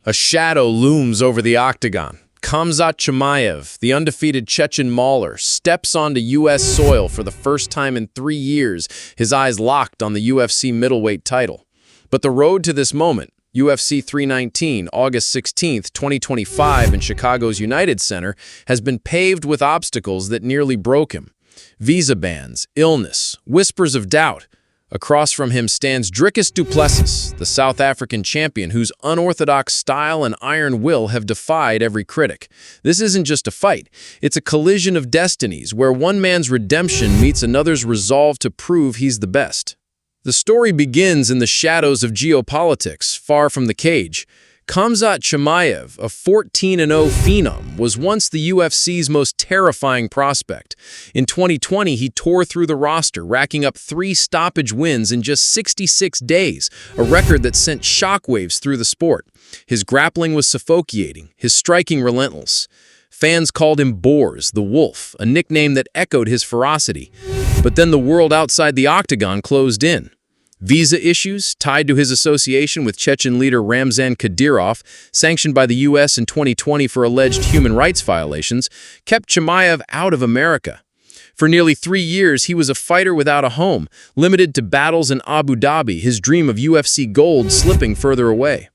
A shadow looms over the octagon. Khamzat Chimaev, the undefeated Chechen mauler, steps onto U.S. soil for the first time in 3 years, his eyes locked on the UFC middleweight title. But the road to this moment, UFC 319, August 16, 2025 in Chicago's United Center, has been paved with obstacles that nearly broke him. Visa bans, illness, whispers of doubt. Across from him stands Dricus Du Plessis, the South African champion whose unorthodox style and iron will have defied every critic. This isn't just a fight, it's a collision of destinies where one man's redemption meets another's resolve to prove he's the best. The story begins in the shadows of geopolitics, far from the cage. Khamzat Chimaev, a 14-0 phenom, was once the UFC's most terrifying prospect. In 2020, he tore through the roster, racking up 3 stoppage wins in just 66 days, a record that sent shockwaves through the sport. His grappling was suffocating, his striking relentless. Fans called him Boars, the Wolf, a nickname that echoed his ferocity. But then the world outside the octagon closed in. Visa issues, tied to his association with Chechen leader Ramzan Kadyrov, sanctioned by the U.S. in 2020 for alleged human rights violations, kept Chimaev out of America. For nearly 3 years, he was a fighter without a home, limited to battles in Abu Dhabi, his dream of UFC gold slipping further away.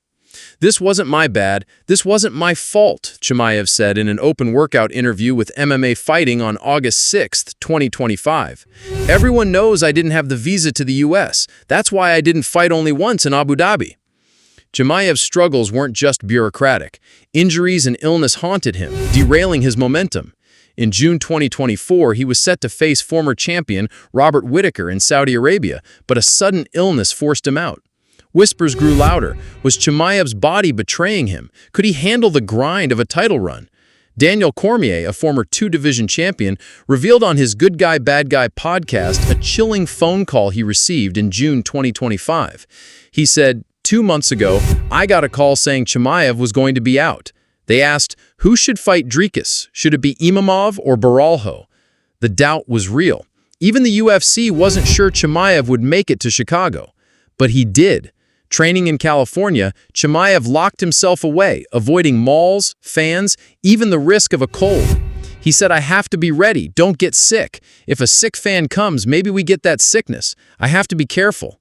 "This wasn't my bad. This wasn't my fault," Chimaev said in an open workout interview with MMA Fighting on August 6, 2025. "Everyone knows I didn't have the visa to the US. That's why I didn't fight only once in Abu Dhabi." Chimaev's struggles weren't just bureaucratic. Injuries and illness haunted him, derailing his momentum. In June 2024, he was set to face former champion Robert Whittaker in Saudi Arabia, but a sudden illness forced him out. Whispers grew louder. Was Chimaev's body betraying him? Could he handle the grind of a title run? Daniel Cormier, a former 2-division champion, revealed on his Good Guy, Bad Guy podcast a chilling phone call he received in June 2025. He said, "2 months ago, I got a call saying Chimaev was going to be out. They asked, who should fight Dricus? Should it be Imamov or Baralho?" The doubt was real. Even the UFC wasn't sure Chimaev would make it to Chicago. But he did. Training in California, Chimaev locked himself away, avoiding malls, fans, even the risk of a cold. He said, "I have to be ready, don't get sick. If a sick fan comes, maybe we get that sickness. I have to be careful."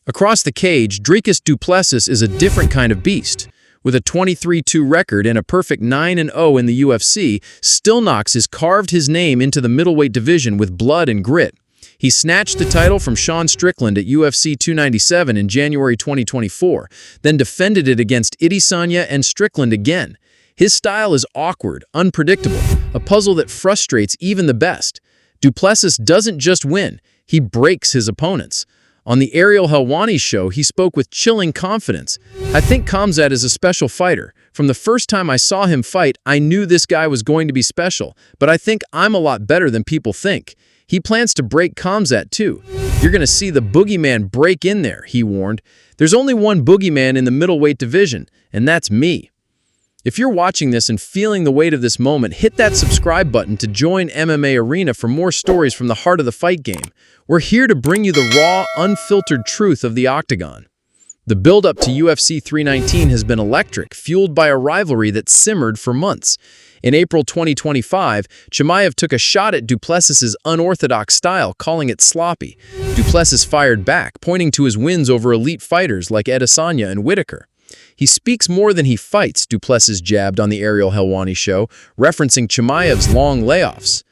Across the cage, Dricus Du Plessis is a different kind of beast. With a 23-2 record and a perfect 9-0 in the UFC, Stillknox has carved his name into the middleweight division with blood and grit. He snatched the title from Sean Strickland at UFC 297 in January 2024, then defended it against Adesanya and Strickland again. His style is awkward, unpredictable, a puzzle that frustrates even the best. Du Plessis doesn't just win, he breaks his opponents. On the Ariel Helwani show, he spoke with chilling confidence. "I think Khamzat is a special fighter. From the first time I saw him fight, I knew this guy was going to be special, but I think I'm a lot better than people think." He plans to break Khamzat too. "You're going to see the boogeyman break in there," he warned. "There's only one boogeyman in the middleweight division, and that's me." If you're watching this and feeling the weight of this moment, hit that subscribe button to join MMA Arena for more stories from the heart of the fight game. We're here to bring you the raw, unfiltered truth of the octagon. The build-up to UFC 319 has been electric, fueled by a rivalry that simmered for months. In April 2025, Chimaev took a shot at Du Plessis' unorthodox style, calling it sloppy. Du Plessis fired back, pointing to his wins over elite fighters like Adesanya and Whittaker. "He speaks more than he fights," Du Plessis jabbed on the Ariel Helwani show, referencing Chimaev's long layoffs.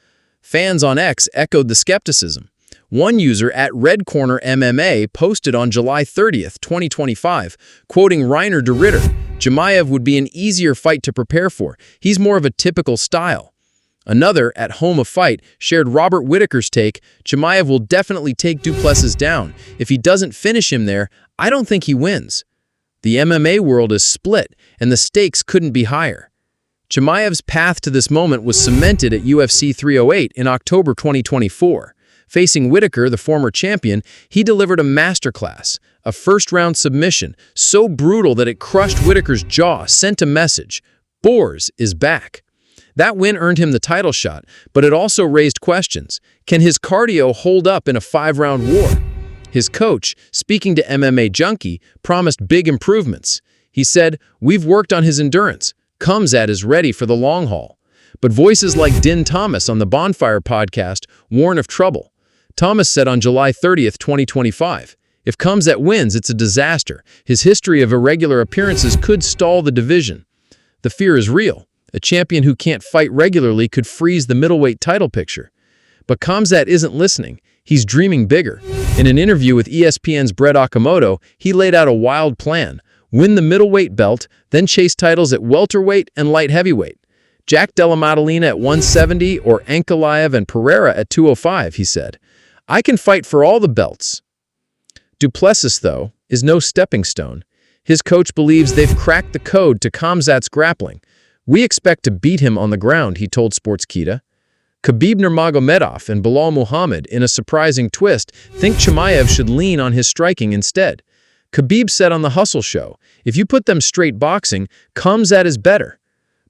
Fans on X echoed the skepticism. One user at Red Corner MMA posted on July 30th, 2025, quoting Reiner de Ritter, "Chimaev would be an easier fight to prepare for. He's more of a typical style." Another, at Home of Fight, shared Robert Whittaker's take, "Chimaev will definitely take Du Plessis down. If he doesn't finish him there, I don't think he wins." The MMA world is split, and the stakes couldn't be higher. Chimaev's path to this moment was cemented at UFC 308 in October 2024. Facing Whittaker, the former champion, he delivered a masterclass, a first-round submission, so brutal that it crushed Whittaker's jaw, sent a message: Boars is back. That win earned him the title shot, but it also raised questions. Can his cardio hold up in a 5-round war? His coach, speaking to MMA Junkie, promised big improvements. He said, "We've worked on his endurance. Khamzat is ready for the long haul." But voices like Din Thomas on the Bonfire podcast warn of trouble. Thomas said on July 30th, 2025, "If Khamzat wins, it's a disaster. His history of irregular appearances could stall the division." The fear is real. A champion who can't fight regularly could freeze the middleweight title picture. But Khamzat isn't listening. He's dreaming bigger. In an interview with ESPN's Brett Okamoto, he laid out a wild plan: win the middleweight belt, then chase titles at welterweight and light heavyweight. Jack Della Maddalena at 170 or Ankalaev and Pereira at 205, he said. "I can fight for all the belts." Du Plessis, though, is no stepping stone. His coach believes they've cracked the code to Khamzat's grappling. "We expect to beat him on the ground," he told Sportskita. Khabib Nurmagomedov and Belal Muhammad, in a surprising twist, think Chimaev should lean on his striking instead. Khabib said on The Hustle Show, "If you put them straight boxing, Khamzat is better."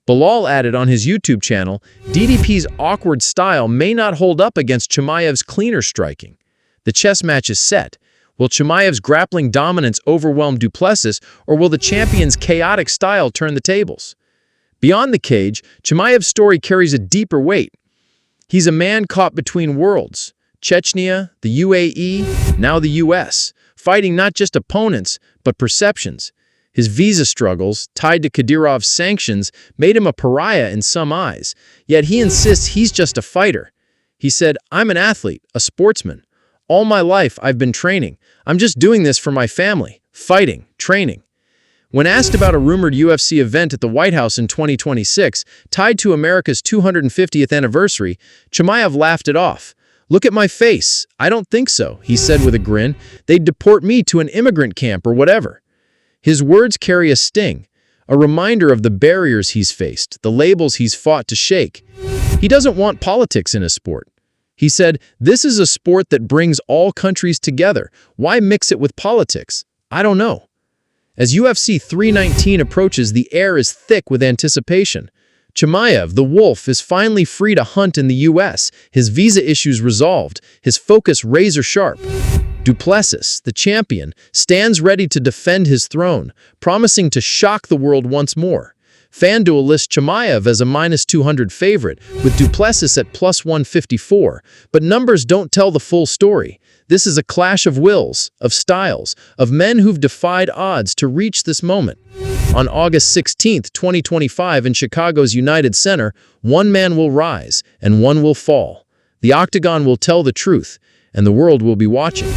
Belal added on his YouTube channel, "DDP's awkward style may not hold up against Chimaev's cleaner striking." The chess match is set. Will Chimaev's grappling dominance overwhelm Du Plessis, or will the champion's chaotic style turn the tables? Beyond the cage, Chimaev's story carries a deeper weight. He's a man caught between worlds: Chechnya, the UAE, now the US, fighting not just opponents, but perceptions. His visa struggles, tied to Kadyrov's sanctions, made him a pariah in some eyes, yet he insists he's just a fighter. He said, "I'm an athlete, a sportsman. All my life I've been training. I'm just doing this for my family, fighting, training." When asked about a rumored UFC event at the White House in 2026, tied to America's 250th anniversary, Chimaev laughed it off. "Look at my face. I don't think so," he said with a grin. "They'd deport me to an immigrant camp or whatever." His words carry a sting, a reminder of the barriers he's faced, the labels he's fought to shake. He doesn't want politics in his sport. He said, "This is a sport that brings all countries together. Why mix it with politics? I don't know." As UFC 319 approaches, the air is thick with anticipation. Chimaev, the Wolf, is finally free to hunt in the US, his visa issues resolved, his focus razor-sharp. Du Plessis, the champion, stands ready to defend his throne, promising to shock the world once more. FanDuel lists Chimaev as a -200 favorite, with Du Plessis at +154, but numbers don't tell the full story. This is a clash of wills, of styles, of men who've defied odds to reach this moment. On August 16th, 2025, in Chicago's United Center, one man will rise and one will fall. The octagon will tell the truth, and the world will be watching.